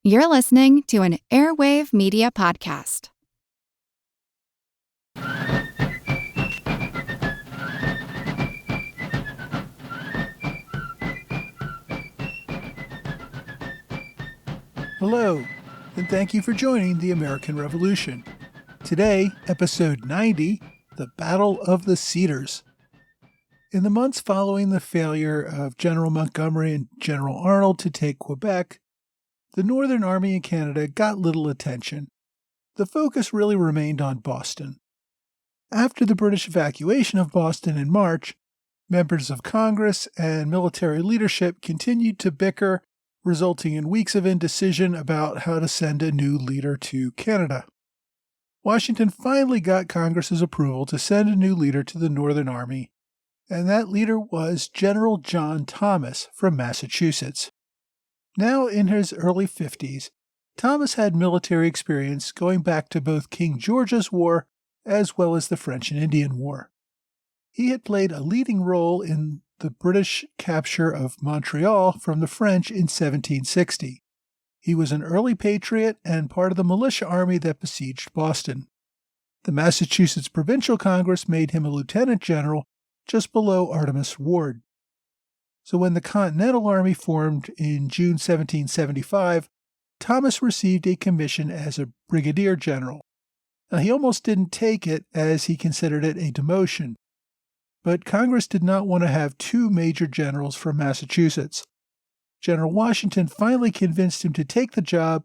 You're listening to an Airwave Media Podcast. Hello, and thank you for joining the American Revolution. Today, episode 90, The Battle of the Cedars. In the months following the failure of General Montgomery and General Arnold to take Quebec, the Northern Army in Canada got little attention. The focus really remained on Boston. After the British evacuation of Boston in March, members of Congress and military leadership continued to bicker, resulting in weeks of indecision about how to send a new leader to Canada. Washington finally got Congress's approval to send a new leader to the Northern Army, and that leader was General John Thomas from Massachusetts. Now in his early 50s, Thomas had military experience going back to both King George's War as well as the French and Indian War. He had played a leading role in the British capture of Montreal from the French in 1760. He was an early patriot and part of the militia army that besieged Boston. The Massachusetts Provincial Congress made him a lieutenant general just below Artemas Ward. So when the Continental Army formed in June 1775, Thomas received a commission as a brigadier general. Now, he almost didn't take it as he considered it a demotion. But Congress did not want to have two major generals from Massachusetts. General Washington finally convinced him to take the job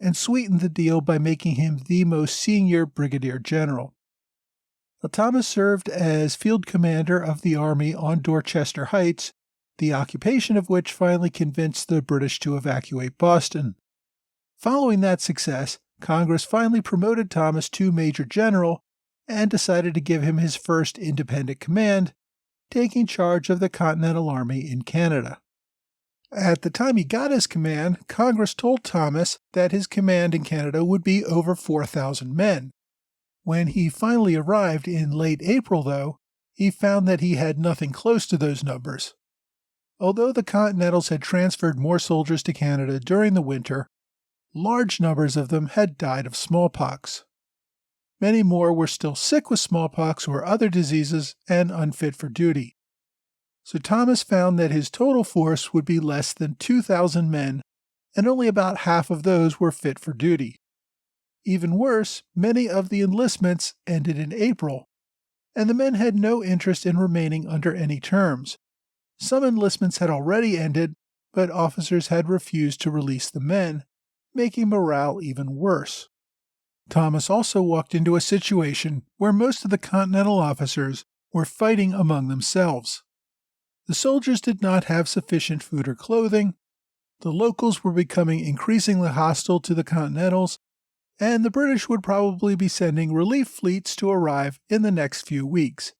and sweetened the deal by making him the most senior brigadier general. Now, Thomas served as field commander of the army on Dorchester Heights, the occupation of which finally convinced the British to evacuate Boston. Following that success, Congress finally promoted Thomas to Major General and decided to give him his first independent command, taking charge of the Continental Army in Canada. At the time he got his command, Congress told Thomas that his command in Canada would be over 4,000 men. When he finally arrived in late April, though, he found that he had nothing close to those numbers. Although the Continentals had transferred more soldiers to Canada during the winter, large numbers of them had died of smallpox. Many more were still sick with smallpox or other diseases and unfit for duty. So Thomas found that his total force would be less than 2,000 men, and only about half of those were fit for duty. Even worse, many of the enlistments ended in April, and the men had no interest in remaining under any terms. Some enlistments had already ended, but officers had refused to release the men, making morale even worse. Thomas also walked into a situation where most of the Continental officers were fighting among themselves. The soldiers did not have sufficient food or clothing, the locals were becoming increasingly hostile to the Continentals, and the British would probably be sending relief fleets to arrive in the next few weeks.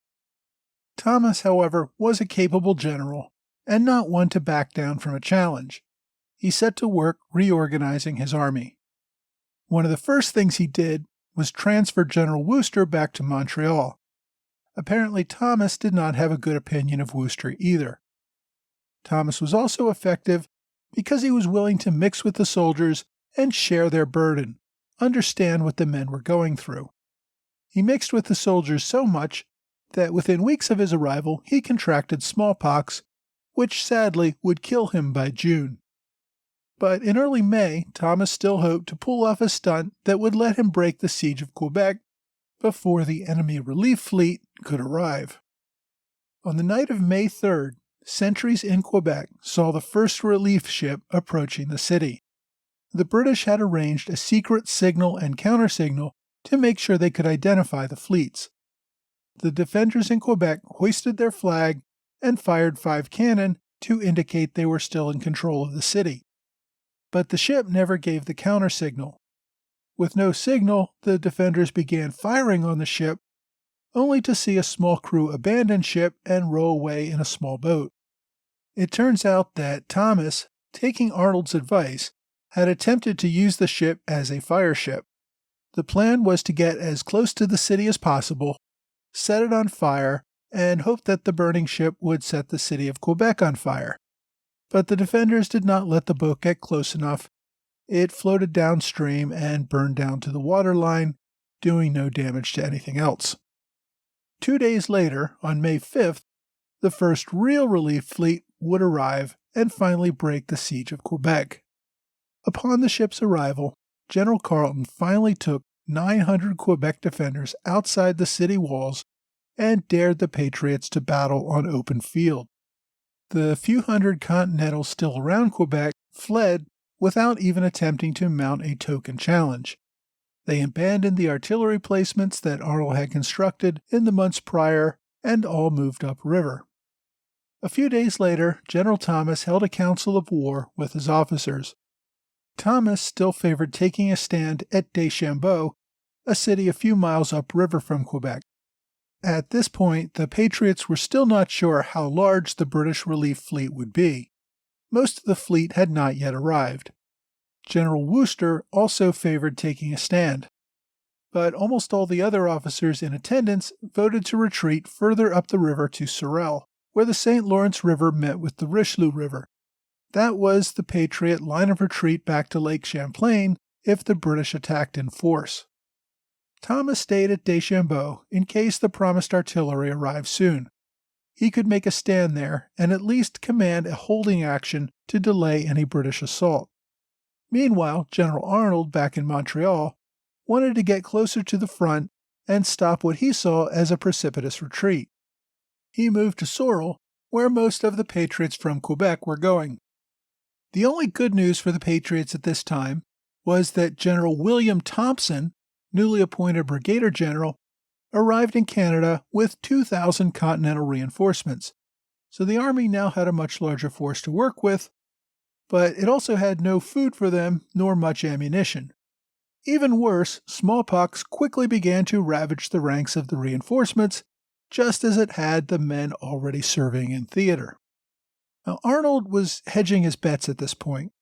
Thomas, however, was a capable general, and not one to back down from a challenge. He set to work reorganizing his army. One of the first things he did was transfer General Wooster back to Montreal. Apparently, Thomas did not have a good opinion of Wooster either. Thomas was also effective because he was willing to mix with the soldiers and share their burden, understand what the men were going through. He mixed with the soldiers so much that within weeks of his arrival he contracted smallpox, which sadly would kill him by June. But in early May, Thomas still hoped to pull off a stunt that would let him break the siege of Quebec before the enemy relief fleet could arrive. On the night of May 3rd, sentries in Quebec saw the first relief ship approaching the city. The British had arranged a secret signal and countersignal to make sure they could identify the fleets. The defenders in Quebec hoisted their flag and fired 5 cannon to indicate they were still in control of the city. But the ship never gave the countersignal. With no signal, the defenders began firing on the ship, only to see a small crew abandon ship and row away in a small boat. It turns out that Thomas, taking Arnold's advice, had attempted to use the ship as a fire ship. The plan was to get as close to the city as possible, set it on fire, and hope that the burning ship would set the city of Quebec on fire. But the defenders did not let the boat get close enough. it floated downstream and burned down to the waterline, doing no damage to anything else. 2 days later, on May 5th, the first real relief fleet would arrive and finally break the siege of Quebec. Upon the ship's arrival, General Carleton finally took 900 Quebec defenders outside the city walls and dared the Patriots to battle on open field. The few hundred Continentals still around Quebec fled without even attempting to mount a token challenge. They abandoned the artillery placements that Arnold had constructed in the months prior and all moved upriver. A few days later, General Thomas held a council of war with his officers. Thomas still favored taking a stand at Deschambault, a city a few miles upriver from Quebec. At this point, the Patriots were still not sure how large the British relief fleet would be. Most of the fleet had not yet arrived. General Wooster also favored taking a stand, but almost all the other officers in attendance voted to retreat further up the river to Sorel, where the St. Lawrence River met with the Richelieu River. That was the Patriot line of retreat back to Lake Champlain if the British attacked in force. Thomas stayed at Deschambault in case the promised artillery arrived soon. He could make a stand there and at least command a holding action to delay any British assault. Meanwhile, General Arnold, back in Montreal, wanted to get closer to the front and stop what he saw as a precipitous retreat. He moved to Sorel, where most of the Patriots from Quebec were going. The only good news for the Patriots at this time was that General William Thompson, newly appointed brigadier general, arrived in Canada with 2,000 Continental reinforcements, so the army now had a much larger force to work with, but it also had no food for them nor much ammunition. Even worse, smallpox quickly began to ravage the ranks of the reinforcements, just as it had the men already serving in theater. Now, Arnold was hedging his bets at this point.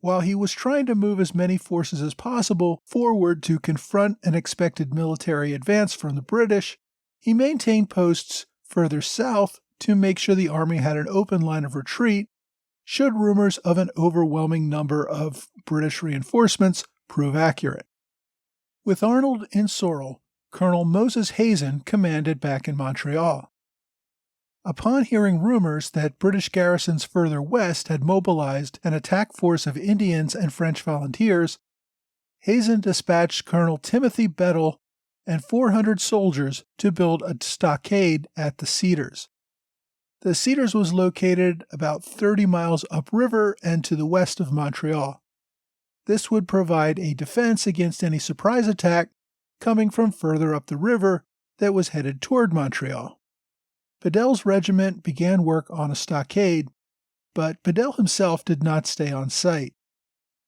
While he was trying to move as many forces as possible forward to confront an expected military advance from the British, he maintained posts further south to make sure the army had an open line of retreat should rumors of an overwhelming number of British reinforcements prove accurate. With Arnold in Sorel, Colonel Moses Hazen commanded back in Montreal. Upon hearing rumors that British garrisons further west had mobilized an attack force of Indians and French volunteers, Hazen dispatched Colonel Timothy Bedell and 400 soldiers to build a stockade at the Cedars. The Cedars was located about 30 miles upriver and to the west of Montreal. This would provide a defense against any surprise attack coming from further up the river that was headed toward Montreal. Bedell's regiment began work on a stockade, but Bedell himself did not stay on site.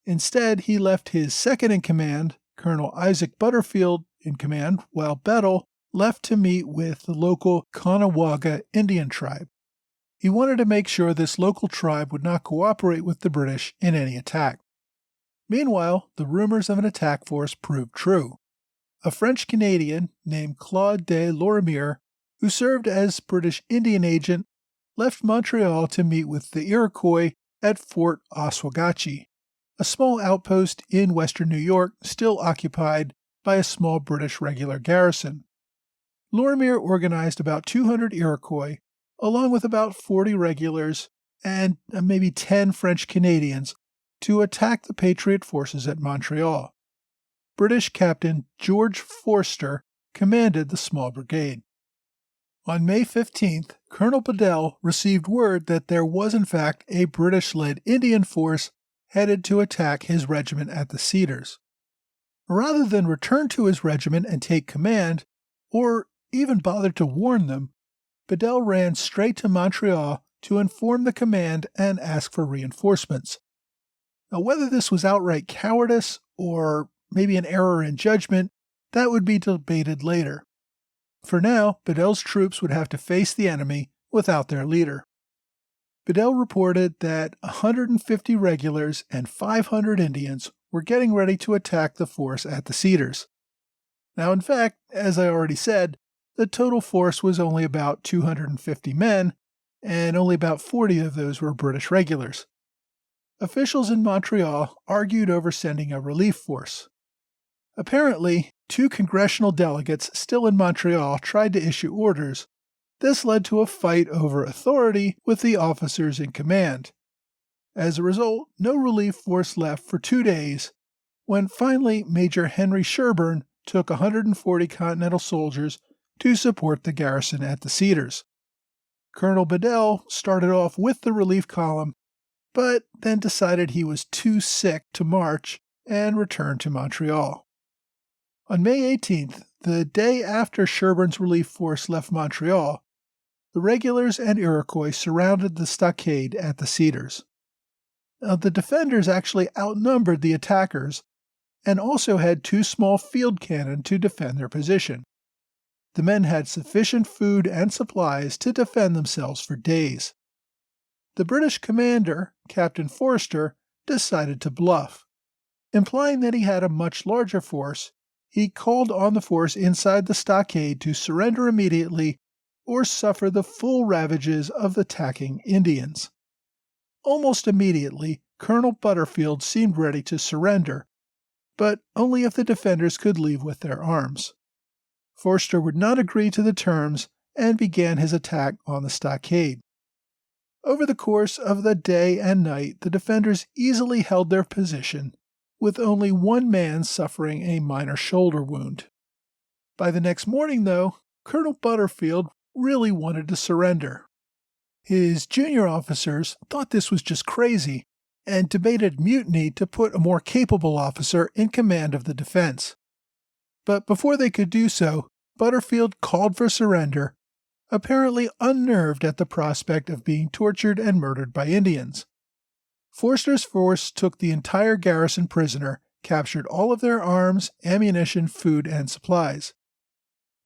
Instead, he left his second-in-command, Colonel Isaac Butterfield, in command, while Bedell left to meet with the local Caughnawaga Indian tribe. He wanted to make sure this local tribe would not cooperate with the British in any attack. Meanwhile, the rumors of an attack force proved true. A French-Canadian named Claude de Lorimier, who served as British Indian agent, left Montreal to meet with the Iroquois at Fort Oswegatchie, a small outpost in western New York still occupied by a small British regular garrison. Lorimier organized about 200 Iroquois, along with about 40 regulars and maybe 10 French Canadians, to attack the Patriot forces at Montreal. British Captain George Forster commanded the small brigade. On May 15th, Colonel Bedell received word that there was in fact a British-led Indian force headed to attack his regiment at the Cedars. Rather than return to his regiment and take command, or even bother to warn them, Bedell ran straight to Montreal to inform the command and ask for reinforcements. Now, whether this was outright cowardice or maybe an error in judgment, that would be debated later. For now, Bedell's troops would have to face the enemy without their leader. Bedell reported that 150 regulars and 500 Indians were getting ready to attack the force at the Cedars. Now, in fact, as I already said, the total force was only about 250 men, and only about 40 of those were British regulars. officials in Montreal argued over sending a relief force. Apparently, 2 congressional delegates still in Montreal tried to issue orders. This led to a fight over authority with the officers in command. As a result, no relief force left for 2 days, when finally Major Henry Sherburne took 140 Continental soldiers to support the garrison at the Cedars. Colonel Bedell started off with the relief column, but then decided he was too sick to march and returned to Montreal. On May 18th, the day after Sherburne's relief force left Montreal, the regulars and Iroquois surrounded the stockade at the Cedars. Now, the defenders actually outnumbered the attackers and also had 2 small field cannon to defend their position. The men had sufficient food and supplies to defend themselves for days. The British commander, Captain Forster, decided to bluff. Implying that he had a much larger force, he called on the force inside the stockade to surrender immediately or suffer the full ravages of the attacking Indians. Almost immediately, Colonel Butterfield seemed ready to surrender, but only if the defenders could leave with their arms. Forster would not agree to the terms and began his attack on the stockade. Over the course of the day and night, the defenders easily held their position, with only 1 man suffering a minor shoulder wound. By the next morning, though, Colonel Butterfield really wanted to surrender. His junior officers thought this was just crazy and debated mutiny to put a more capable officer in command of the defense. But before they could do so, Butterfield called for surrender, apparently unnerved at the prospect of being tortured and murdered by Indians. Forster's force took the entire garrison prisoner, captured all of their arms, ammunition, food, and supplies.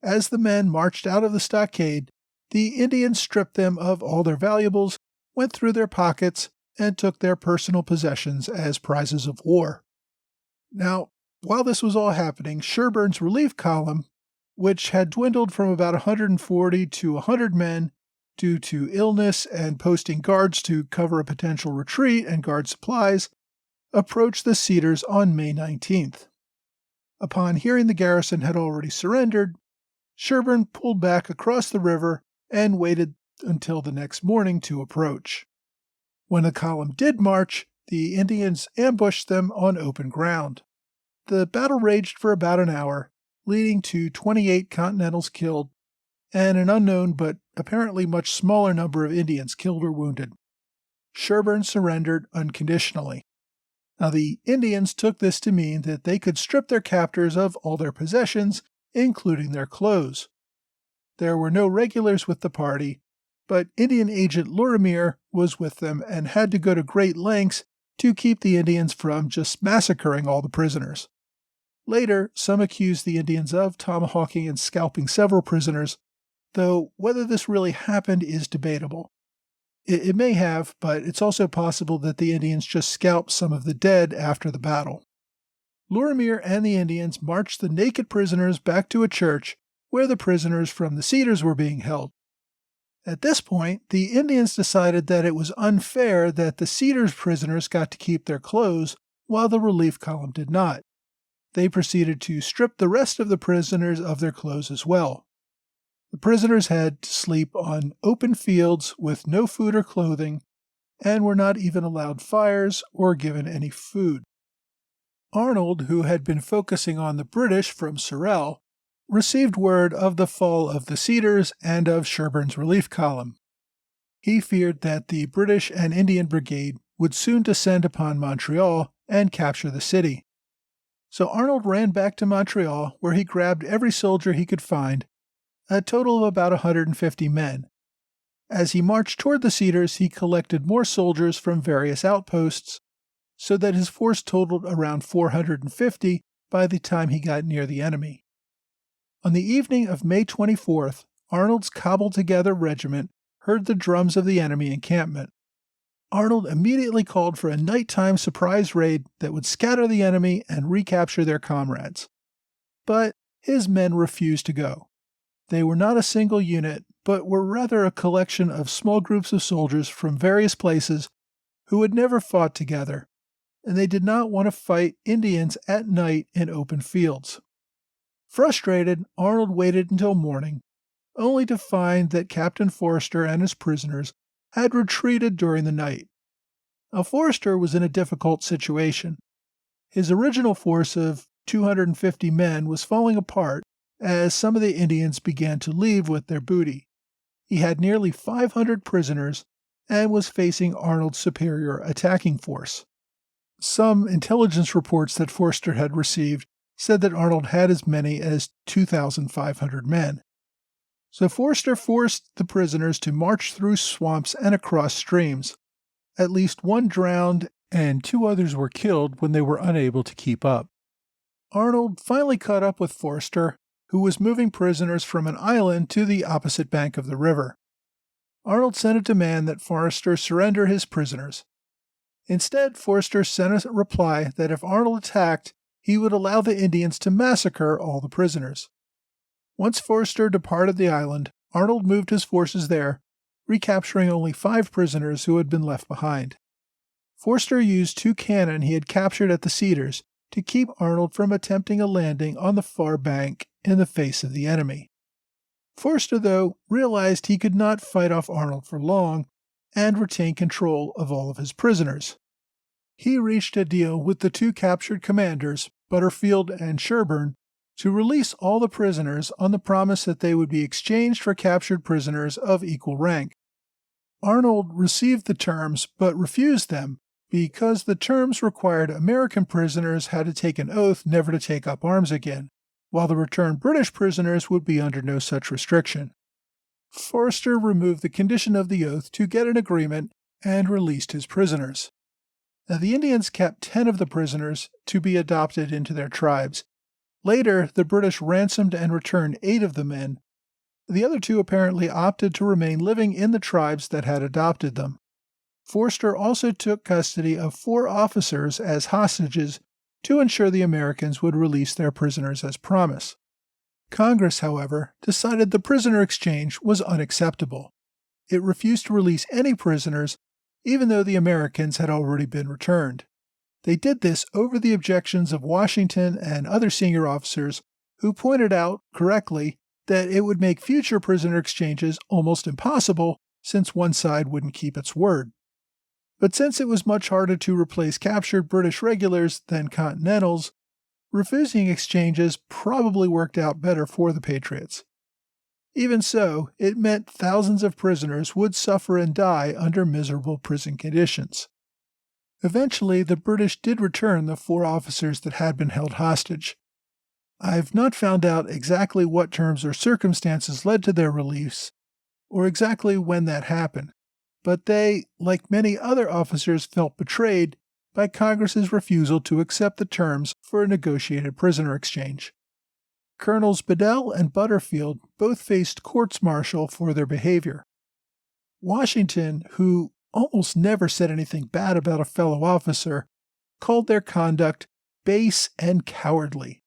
As the men marched out of the stockade, the Indians stripped them of all their valuables, went through their pockets, and took their personal possessions as prizes of war. Now, while this was all happening, Sherburne's relief column, which had dwindled from about 140 to 100 men due to illness and posting guards to cover a potential retreat and guard supplies, approached the Cedars on May 19th. Upon hearing the garrison had already surrendered, Sherburne pulled back across the river and waited until the next morning to approach. When the column did march, the Indians ambushed them on open ground. The battle raged for about an hour, leading to 28 Continentals killed and an unknown but apparently much smaller number of Indians killed or wounded. Sherburne surrendered unconditionally. Now, the Indians took this to mean that they could strip their captors of all their possessions, including their clothes. There were no regulars with the party, but Indian agent Lorimer was with them and had to go to great lengths to keep the Indians from just massacring all the prisoners. Later, some accused the Indians of tomahawking and scalping several prisoners, though whether this really happened is debatable. It may have, but it's also possible that the Indians just scalped some of the dead after the battle. Lorimer and the Indians marched the naked prisoners back to a church where the prisoners from the Cedars were being held. At this point, the Indians decided that it was unfair that the Cedars prisoners got to keep their clothes while the relief column did not. They proceeded to strip the rest of the prisoners of their clothes as well. The prisoners had to sleep on open fields with no food or clothing, and were not even allowed fires or given any food. Arnold, who had been focusing on the British from Sorel, received word of the fall of the Cedars and of Sherburne's relief column. He feared that the British and Indian Brigade would soon descend upon Montreal and capture the city. So Arnold ran back to Montreal, where he grabbed every soldier he could find, a total of about 150 men. As he marched toward the Cedars, he collected more soldiers from various outposts, so that his force totaled around 450 by the time he got near the enemy. On the evening of May 24th, Arnold's cobbled-together regiment heard the drums of the enemy encampment. Arnold immediately called for a nighttime surprise raid that would scatter the enemy and recapture their comrades. But his men refused to go. They were not a single unit, but were rather a collection of small groups of soldiers from various places who had never fought together, and they did not want to fight Indians at night in open fields. Frustrated, Arnold waited until morning, only to find that Captain Forster and his prisoners had retreated during the night. Now, Forster was in a difficult situation. His original force of 250 men was falling apart as some of the Indians began to leave with their booty. He had nearly 500 prisoners and was facing Arnold's superior attacking force. Some intelligence reports that Forster had received said that Arnold had as many as 2,500 men. So Forster forced the prisoners to march through swamps and across streams. At least one drowned and 2 others were killed when they were unable to keep up. Arnold finally caught up with Forster, who was moving prisoners from an island to the opposite bank of the river. Arnold sent a demand that Forster surrender his prisoners. Instead, Forster sent a reply that if Arnold attacked, he would allow the Indians to massacre all the prisoners. Once Forster departed the island, Arnold moved his forces there, recapturing only 5 prisoners who had been left behind. Forster used 2 cannon he had captured at the Cedars to keep Arnold from attempting a landing on the far bank in the face of the enemy. Forster, though, realized he could not fight off Arnold for long and retain control of all of his prisoners. He reached a deal with the 2 captured commanders, Butterfield and Sherburne, to release all the prisoners on the promise that they would be exchanged for captured prisoners of equal rank. Arnold received the terms but refused them because the terms required American prisoners had to take an oath never to take up arms again, while the returned British prisoners would be under no such restriction. Forster removed the condition of the oath to get an agreement and released his prisoners. Now, the Indians kept 10 of the prisoners to be adopted into their tribes. Later, the British ransomed and returned 8 of the men. The other 2 apparently opted to remain living in the tribes that had adopted them. Forster also took custody of 4 officers as hostages to ensure the Americans would release their prisoners as promised. Congress, however, decided the prisoner exchange was unacceptable. It refused to release any prisoners, even though the Americans had already been returned. They did this over the objections of Washington and other senior officers who pointed out, correctly, that it would make future prisoner exchanges almost impossible since one side wouldn't keep its word. But since it was much harder to replace captured British regulars than Continentals, refusing exchanges probably worked out better for the Patriots. Even so, it meant thousands of prisoners would suffer and die under miserable prison conditions. Eventually, the British did return the 4 officers that had been held hostage. I've not found out exactly what terms or circumstances led to their release, or exactly when that happened, but they, like many other officers, felt betrayed by Congress's refusal to accept the terms for a negotiated prisoner exchange. Colonels Bedell and Butterfield both faced courts-martial for their behavior. Washington, who almost never said anything bad about a fellow officer, called their conduct base and cowardly.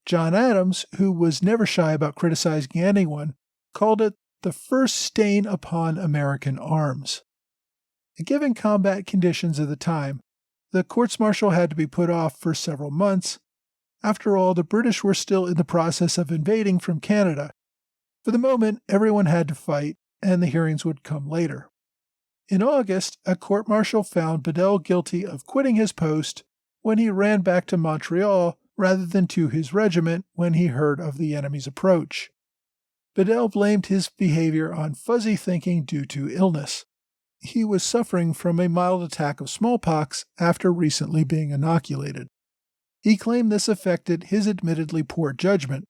John Adams, who was never shy about criticizing anyone, called it the first stain upon American arms. Given combat conditions of the time, the courts-martial had to be put off for several months. After all, the British were still in the process of invading from Canada. For the moment, everyone had to fight, and the hearings would come later. In August, a court-martial found Bedell guilty of quitting his post when he ran back to Montreal rather than to his regiment when he heard of the enemy's approach. Bedell blamed his behavior on fuzzy thinking due to illness. He was suffering from a mild attack of smallpox after recently being inoculated. He claimed this affected his admittedly poor judgment.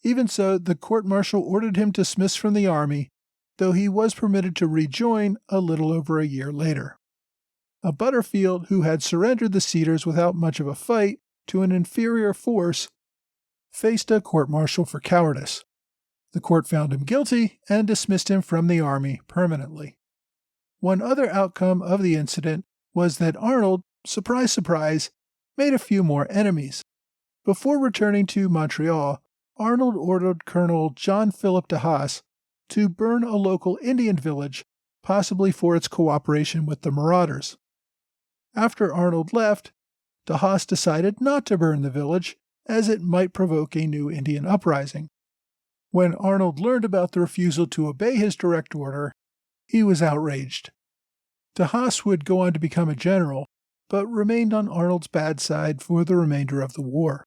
Even so, the court-martial ordered him dismissed from the army, though he was permitted to rejoin a little over a year later. A Butterfield, who had surrendered the Cedars without much of a fight to an inferior force, faced a court-martial for cowardice. The court found him guilty and dismissed him from the army permanently. One other outcome of the incident was that Arnold, surprise, surprise, made a few more enemies. Before returning to Montreal, Arnold ordered Colonel John Philip de Haas to burn a local Indian village, possibly for its cooperation with the marauders. After Arnold left, de Haas decided not to burn the village, as it might provoke a new Indian uprising. When Arnold learned about the refusal to obey his direct order, he was outraged. De Haas would go on to become a general, but remained on Arnold's bad side for the remainder of the war.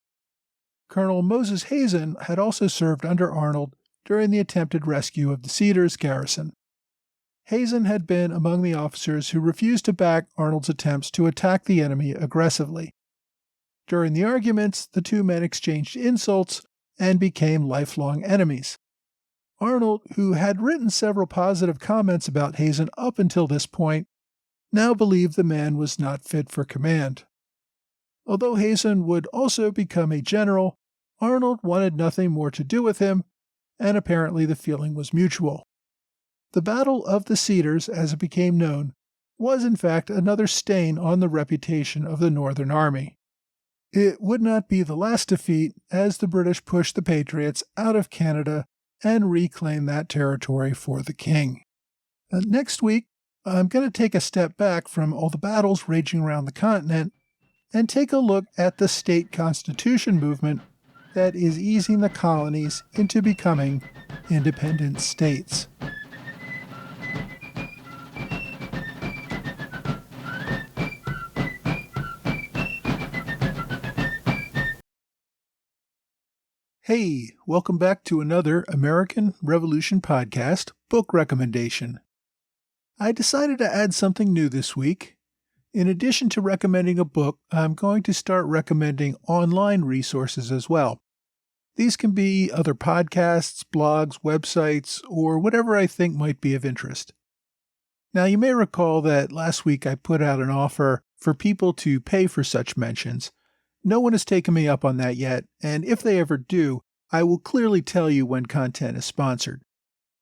Colonel Moses Hazen had also served under Arnold during the attempted rescue of the Cedars garrison. Hazen had been among the officers who refused to back Arnold's attempts to attack the enemy aggressively. During the arguments, the two men exchanged insults and became lifelong enemies. Arnold, who had written several positive comments about Hazen up until this point, now believed the man was not fit for command. Although Hazen would also become a general, Arnold wanted nothing more to do with him, and apparently the feeling was mutual. The Battle of the Cedars, as it became known, was in fact another stain on the reputation of the Northern Army. It would not be the last defeat, as the British pushed the Patriots out of Canada and reclaimed that territory for the King. Next week, I'm going to take a step back from all the battles raging around the continent and take a look at the state constitution movement that is easing the colonies into becoming independent states. Hey, welcome back to another American Revolution podcast book recommendation. I decided to add something new this week. In addition to recommending a book, I'm going to start recommending online resources as well. These can be other podcasts, blogs, websites, or whatever I think might be of interest. Now, you may recall that last week I put out an offer for people to pay for such mentions. No one has taken me up on that yet, and if they ever do, I will clearly tell you when content is sponsored.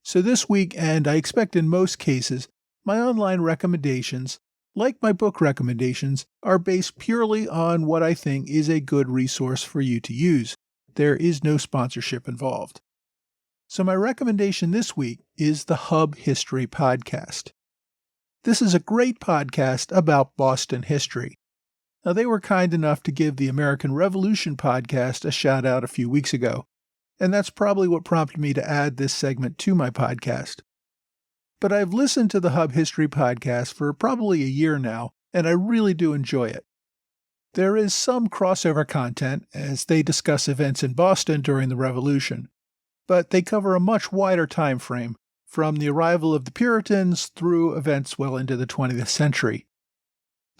So this week, and I expect in most cases, my online recommendations, like my book recommendations, are based purely on what I think is a good resource for you to use. There is no sponsorship involved. So my recommendation this week is the Hub History Podcast. This is a great podcast about Boston history. Now, they were kind enough to give the American Revolution podcast a shout out a few weeks ago, and that's probably what prompted me to add this segment to my podcast. But I've listened to the Hub History Podcast for probably a year now, and I really do enjoy it. There is some crossover content as they discuss events in Boston during the Revolution, but they cover a much wider time frame, from the arrival of the Puritans through events well into the 20th century.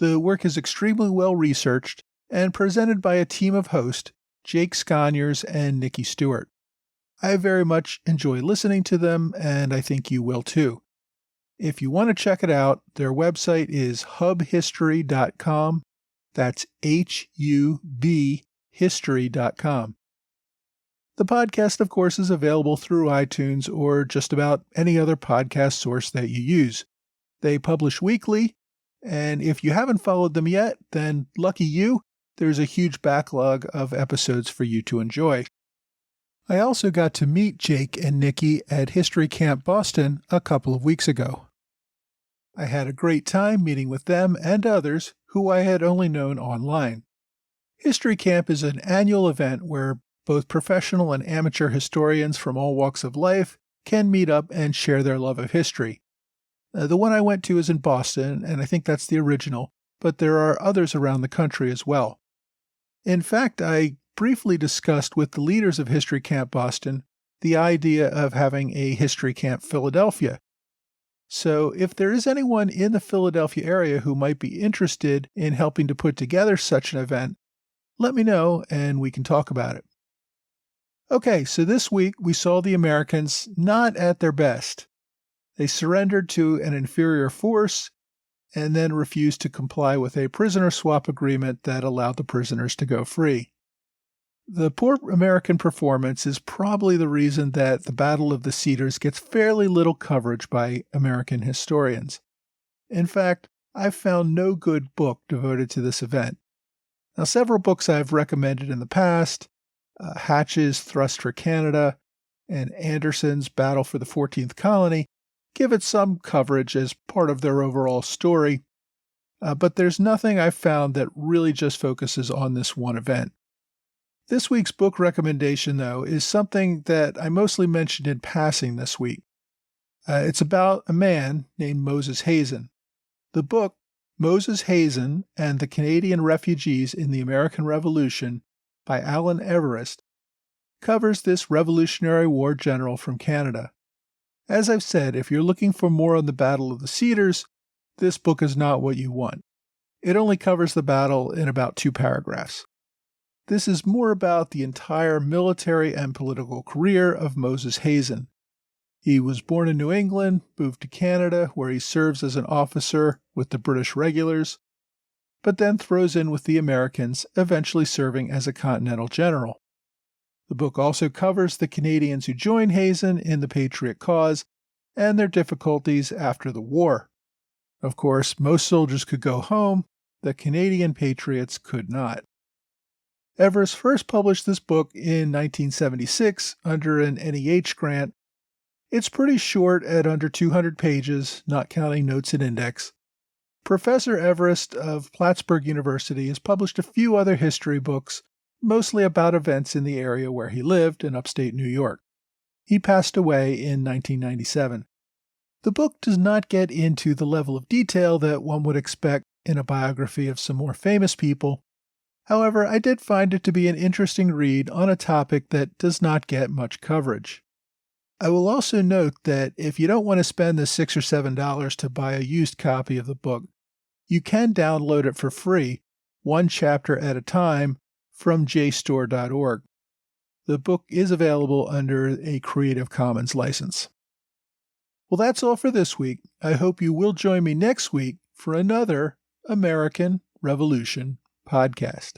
The work is extremely well researched and presented by a team of hosts, Jake Sconyers and Nikki Stewart. I very much enjoy listening to them, and I think you will too. If you want to check it out, their website is hubhistory.com. That's HUB history.com. The podcast, of course, is available through iTunes or just about any other podcast source that you use. They publish weekly, and if you haven't followed them yet, then lucky you, there's a huge backlog of episodes for you to enjoy. I also got to meet Jake and Nikki at History Camp Boston a couple of weeks ago. I had a great time meeting with them and others who I had only known online. History Camp is an annual event where both professional and amateur historians from all walks of life can meet up and share their love of history. The one I went to is in Boston, and I think that's the original, but there are others around the country as well. In fact, I briefly discussed with the leaders of History Camp Boston the idea of having a History Camp Philadelphia. So if there is anyone in the Philadelphia area who might be interested in helping to put together such an event, let me know and we can talk about it. Okay, so this week we saw the Americans not at their best. They surrendered to an inferior force and then refused to comply with a prisoner swap agreement that allowed the prisoners to go free. The poor American performance is probably the reason that the Battle of the Cedars gets fairly little coverage by American historians. In fact, I've found no good book devoted to this event. Now, several books I've recommended in the past, Hatch's Thrust for Canada and Anderson's Battle for the 14th Colony, give it some coverage as part of their overall story. but there's nothing I've found that really just focuses on this one event. This week's book recommendation, though, is something that I mostly mentioned in passing this week. It's about a man named Moses Hazen. The book, Moses Hazen and the Canadian Refugees in the American Revolution by Alan Everest, covers this Revolutionary War general from Canada. As I've said, if you're looking for more on the Battle of the Cedars, this book is not what you want. It only covers the battle in about 2 paragraphs. This is more about the entire military and political career of Moses Hazen. He was born in New England, moved to Canada, where he serves as an officer with the British regulars, but then throws in with the Americans, eventually serving as a Continental general. The book also covers the Canadians who joined Hazen in the Patriot cause and their difficulties after the war. Of course, most soldiers could go home, the Canadian patriots could not. Everest first published this book in 1976 under an NEH grant. It's pretty short at under 200 pages, not counting notes and index. Professor Everest of Plattsburgh University has published a few other history books, mostly about events in the area where he lived in upstate New York. He passed away in 1997. The book does not get into the level of detail that one would expect in a biography of some more famous people. However, I did find it to be an interesting read on a topic that does not get much coverage. I will also note that if you don't want to spend the $6 or $7 to buy a used copy of the book, you can download it for free, 1 chapter at a time, from JSTOR.org. The book is available under a Creative Commons license. Well, that's all for this week. I hope you will join me next week for another American Revolution podcast.